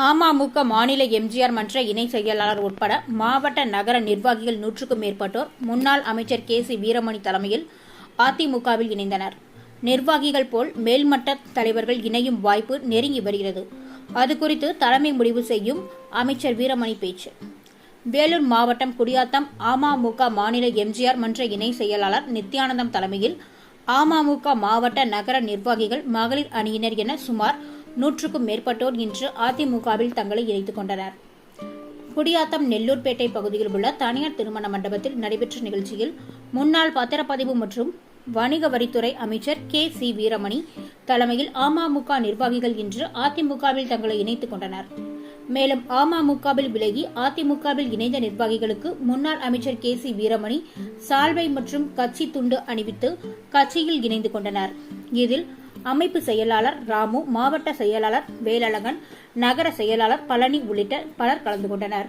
அமமுக மாநில எம்ஜிஆர் மன்ற இணை செயலாளர் உட்பட மாவட்ட நகர நிர்வாகிகள் 100க்கும் மேற்பட்டோர் முன்னாள் அமைச்சர் கே.சி. வீரமணி தலைமையில் அதிமுகவில் இணைந்தனர். நிர்வாகிகள் போல் மேல்மட்ட தலைவர்கள் இணையும் வாய்ப்பு நெருங்கி வருகிறது. அது குறித்து தலைமை முடிவு செய்யும் அமைச்சர் வீரமணி பேச்சு. வேலூர் மாவட்டம் குடியாத்தம் அமமுக மாநில எம்ஜிஆர் மன்ற இணை செயலாளர் நித்யானந்தம் தலைமையில் அமமுக மாவட்ட நகர நிர்வாகிகள் மகளிர் அணியினர் என சுமார் 100க்கும் மேற்பட்டோர் இன்று அதிமுகவில் தங்களை இணைத்துக் கொண்டனர். குடியாத்தம் நெல்லூர்பேட்டை பகுதியில் உள்ள தனியார் திருமண மண்டபத்தில் நடைபெற்ற நிகழ்ச்சியில் முன்னாள் பத்திரப்பதிவு மற்றும் வணிக வரித்துறை அமைச்சர் கே.சி. வீரமணி தலைமையில் அமமுக நிர்வாகிகள் இன்று அதிமுகவில் தங்களை இணைத்துக் கொண்டனர். மேலும் அமமுகவில் விலகி அதிமுகவில் இணைந்த நிர்வாகிகளுக்கு முன்னாள் அமைச்சர் கே.சி. வீரமணி சால்வை மற்றும் கட்சி துண்டு அணிவித்து கட்சியில் இணைந்து கொண்டனர். இதில் அமைப்பு செயலாளர் ராமு, மாவட்ட செயலாளர் வேலழகன், நகர செயலாளர் பழனி உள்ளிட்ட பலர் கலந்து கொண்டனர்.